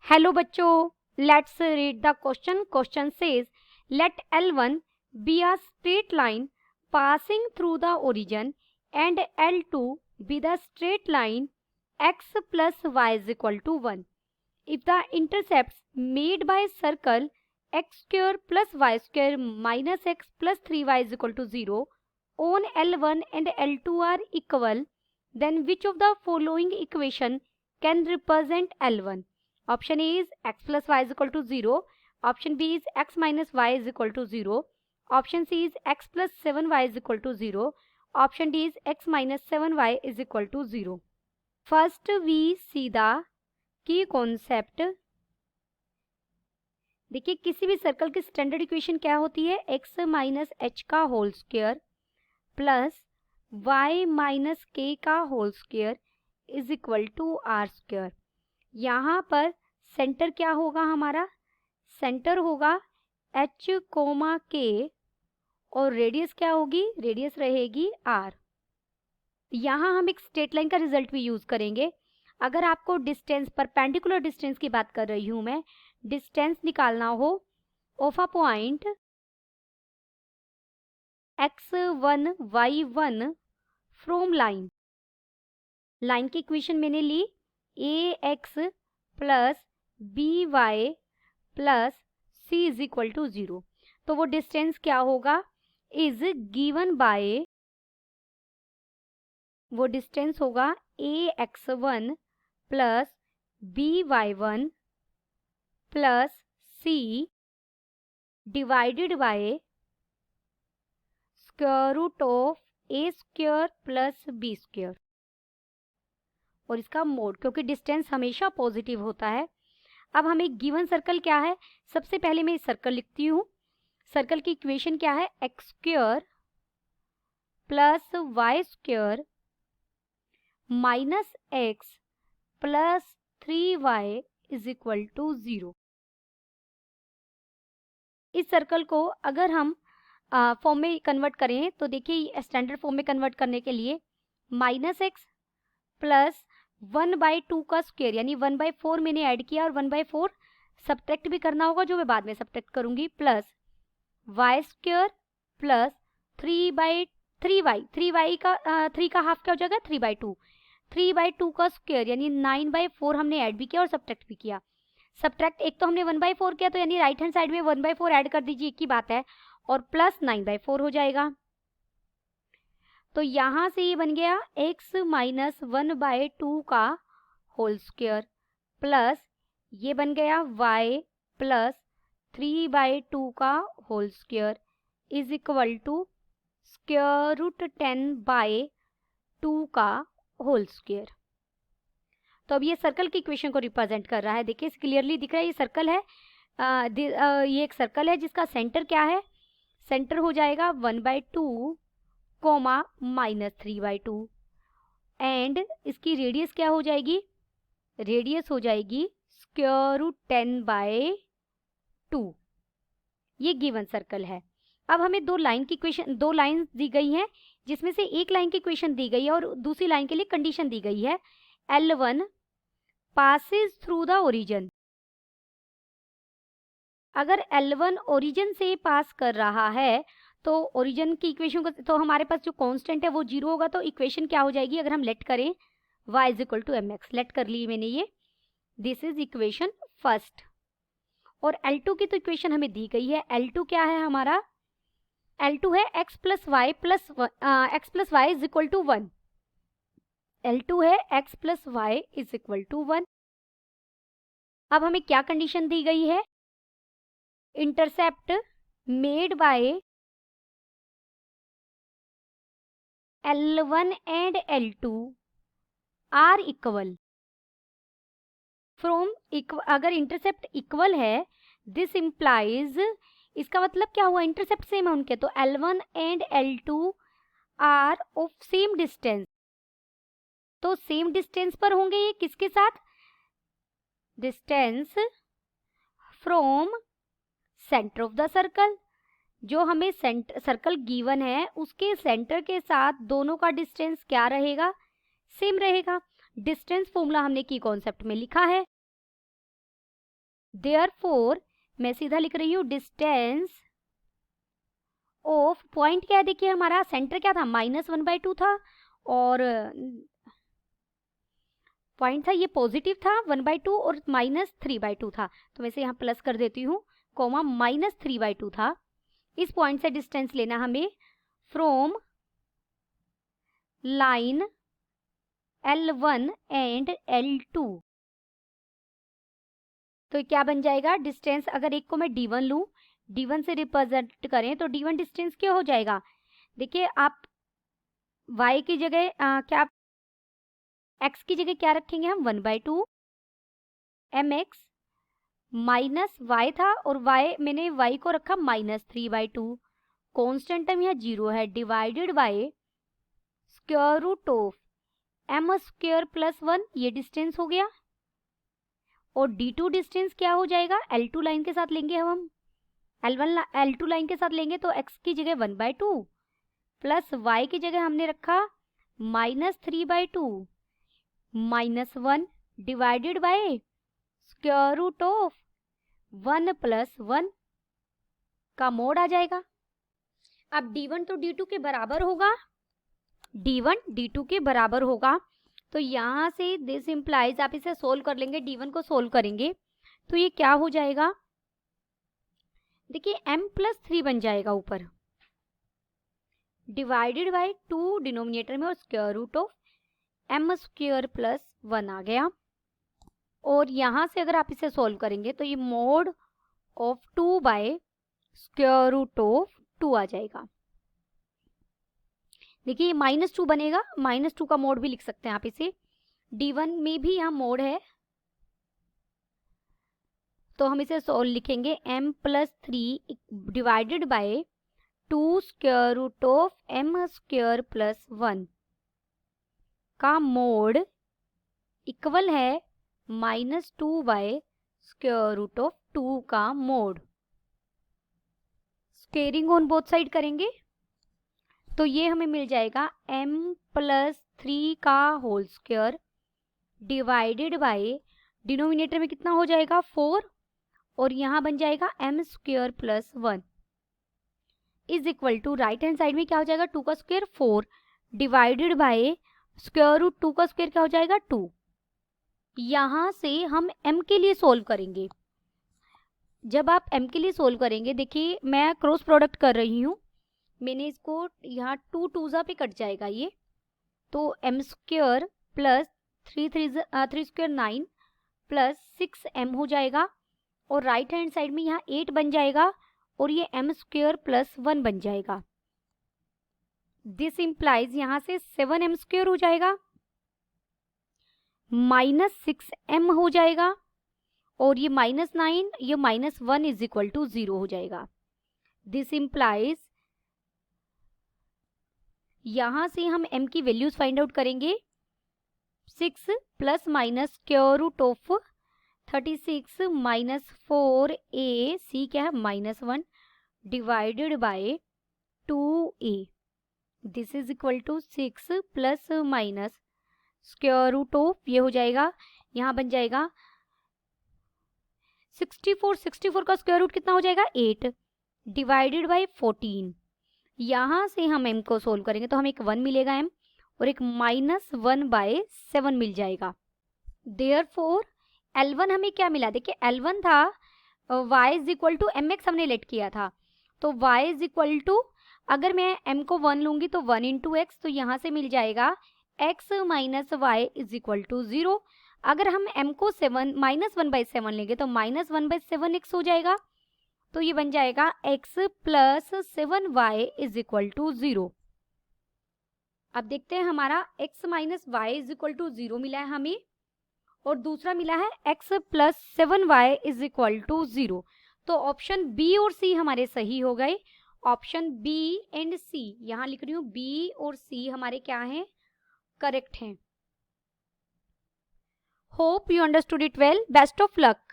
Hello बच्चों, let's read the question. Question says late L1 be a straight line passing through the origin and L2 be the straight line x plus y is equal to 1. If the intercepts made by circle x square plus y square minus x plus 3y is equal to 0 on L1 and L2 are equal, then which of the following equation can represent L1? Option A is x plus y is equal to 0. Option B is x minus y is equal to 0. Option C is x plus 7y is equal to 0. Option D is x minus 7y is equal to 0. First we see the key concept. देखिए किसी भी circle की standard equation क्या होती है? x minus h का whole square plus y minus k का whole square is equal to r square. यहाँ पर सेंटर क्या होगा? हमारा सेंटर होगा h कोमा के और रेडियस क्या होगी? रेडियस रहेगी r. यहाँ हम एक स्ट्रेट लाइन का रिजल्ट भी यूज करेंगे. अगर आपको डिस्टेंस, परपेंडिकुलर डिस्टेंस की बात कर रही हूं मैं, डिस्टेंस निकालना हो of a point x1 y1 from line. Line की इक्वेशन मैंने ली ax plus b y plus c is equal to 0. तो वो डिस्टेंस क्या होगा? इज गिवन बाय, वो डिस्टेंस होगा ax1 plus b y one plus c divided by square root of a square plus b square और इसका mode, क्योंकि distance हमेशा पॉजिटिव होता है. अब हमें गिवन सर्कल क्या है? सबसे पहले मैं इस सर्कल लिखती हूँ. सर्कल की इक्वेशन क्या है? X square plus y square minus x plus 3y is equal to 0. इस सर्कल को अगर हम फॉर्म में कन्वर्ट करें तो देखिए स्टैंडर्ड फॉर्म में कन्वर्ट करने के लिए माइनस एक्स प्लस 1/2 का स्क्वायर यानी 1/4 मैंने ऐड किया और 1/4 सब्ट्रैक्ट भी करना होगा जो मैं बाद में सब्ट्रैक्ट करूंगी, plus y square plus 3/3y का 3 का हाफ क्या हो जाएगा? 3/2. 3/2 का स्क्वायर यानी 9/4 हमने ऐड भी किया और सब्ट्रैक्ट भी किया. सब्ट्रैक्ट एक तो हमने 1/4 किया तो यानी राइट हैंड साइड में 1/4 ऐड कर दीजिए, एक ही बात है, और प्लस 9/4 हो जाएगा. तो यहां से ये बन गया x माइनस 1/2 का होल स्क्वायर प्लस ये बन गया y प्लस 3/2 का whole square is equal to square root 10/2 का होल स्क्वायर. तो अब ये सर्कल की इक्वेशन को रिप्रेजेंट कर रहा है. देखिए क्लियरली दिख रहा है ये सर्कल है. ये एक सर्कल है जिसका सेंटर क्या है? सेंटर हो जाएगा 1/2 कोमा माइनस 3/2 एंड इसकी रेडियस क्या हो जाएगी? रेडियस हो जाएगी स्क्वायर रूट 10/2. ये गिवन सर्कल है. अब हमें दो लाइन की इक्वेशन, दो लाइन दी गई हैं जिसमें से एक लाइन की इक्वेशन दी गई है और दूसरी लाइन के लिए कंडीशन दी गई है L1 passes through the origin. अगर L1 ओरिजिन से पास कर रहा है तो ओरिजिन की इक्वेशन को, तो हमारे पास जो कांस्टेंट है वो 0 होगा. तो इक्वेशन क्या हो जाएगी? अगर हम लेट करें y is equal to mx, let कर ली मैंने ये, दिस इज इक्वेशन फर्स्ट. और L2 की तो इक्वेशन हमें दी गई है. L2 क्या है हमारा? L2 है x plus y is equal to 1. L2 है x plus y is equal to 1. अब हमें क्या कंडीशन दी गई है? Intercept made by L1 and L2 are equal from, अगर इंटरसेप्ट इक्वल है दिस इम्प्लाइज, इसका मतलब क्या हुआ? इंटरसेप्ट सेम है उनके, तो L1 and L2 are of same distance. तो सेम डिस्टेंस पर होंगे ये किसके साथ? Distance from centre of the circle. जो हमें सर्कल गिवन है उसके सेंटर के साथ दोनों का डिस्टेंस क्या रहेगा? सेम रहेगा. डिस्टेंस फॉर्मूला हमने की कॉन्सेप्ट में लिखा है. देयरफॉर मैं सीधा लिख रही हूँ डिस्टेंस ऑफ, पॉइंट क्या है देखिए, हमारा सेंटर क्या था, -1/2 था, और पॉइंट था ये पॉजिटिव था 1/2 और -3/2 था, तो वैसे यहाँ प्लस कर देती हूँ, कोमा -3/2 था। इस पॉइंट से डिस्टेंस लेना हमें from line L1 and L2। तो क्या बन जाएगा डिस्टेंस, अगर एक को मैं D1 लूँ, D1 से रिप्रेजेंट करें तो D1 डिस्टेंस क्या हो जाएगा, देखिए आप y की जगह क्या x की जगह क्या रखेंगे हम 1/2 mx माइनस y था, और y मैंने y को रखा -3/2, कॉन्स्टेंट टर्म यहाँ 0 है, divided by square root of m square plus 1, ये डिस्टेंस हो गया। और D2 डिस्टेंस क्या हो जाएगा, L2 लाइन के साथ लेंगे हम L2 लाइन के साथ लेंगे तो x की जगह 1/2 प्लस y की जगह हमने रखा -3/2 -1 divided by square root of 1 + 1 का मोड आ जाएगा। अब D1 तो D2 के बराबर होगा, D1 D2 के बराबर होगा, तो यहाँ से दिस इम्प्लाइज, आप इसे सोल्व कर लेंगे, D1 को सोल्व करेंगे तो ये क्या हो जाएगा, देखिए m+3 बन जाएगा ऊपर, डिवाइडेड बाय 2 डिनोमिनेटर में, और स्क्वायर रूट ऑफ m² + 1 आ गया। और यहाँ से अगर आप इसे सोल्व करेंगे तो ये mod of 2 by square root of 2 आ जाएगा। देखिए -2 बनेगा, -2 का मोड भी लिख सकते हैं आप इसे, D1 में भी यहाँ मोड है, तो हम इसे सोल्व लिखेंगे m+3 divided by 2 square root of m² + 1 का मोड इक्वल है -2 बाय स्क्वायर रूट ऑफ 2 का mod. Squaring on both side करेंगे तो ये हमें मिल जाएगा m+3 का whole square divided by, denominator में कितना हो जाएगा 4, और यहाँ बन जाएगा m² + 1 is equal to, right hand side में क्या हो जाएगा 2 का square 4 divided by square root 2 का स्क्वायर क्या हो जाएगा 2। यहाँ से हम m के लिए सोल्व करेंगे। जब आप m के लिए सोल्व करेंगे, देखिए मैं क्रॉस प्रोडक्ट कर रही हूँ, मैंने इसको यहाँ 2 2 पे कट जाएगा ये, तो m² + 3 स्क्वायर 9 + 6m हो जाएगा, और राइट हैंड साइड में यहाँ 8 बन जाएगा, और ये m² + 1 बन जाएगा। दिस इम्प्लाइज यहाँ से 7m² हो जाएगा, -6m हो जाएगा, और ये -9, ये -1 इज इक्वल टू 0 हो जाएगा। दिस इम्प्लाइज यहाँ से हम m की वैल्यूज फाइंड आउट करेंगे, 6 ± square root of 36 -4a, c क्या है -1 divided by 2a, this is equal to 6 ± square root of, ये हो जाएगा, यहाँ बन जाएगा 64 का स्क्वायर रूट कितना हो जाएगा 8 डिवाइडेड बाय 14। यहाँ से हम m को सोल्व करेंगे तो हमें एक 1 मिलेगा m, और एक -1/7 मिल जाएगा। देयरफॉर L1 हमें क्या मिला, देखिए L1 था y is equal to mx हमने लेट किया था, तो y इज इक्वल टू, अगर मैं m को 1 लूंगी तो 1 × x, तो यहाँ से मिल जाएगा x - y is equal to 0। अगर हम m को -1/7 लेंगे तो -1/7x हो जाएगा, तो ये बन जाएगा x + 7y is equal to 0। अब देखते हैं हमारा x - y is equal to 0 मिला है हमें, और दूसरा मिला है x + 7y is equal to 0। तो ऑप्शन बी और सी हमारे सही हो गए। ऑप्शन बी एंड सी, यहाँ लिख रही हूँ बी और सी हमारे क्या हैं, करेक्ट हैं। Hope you understood it well. Best of luck.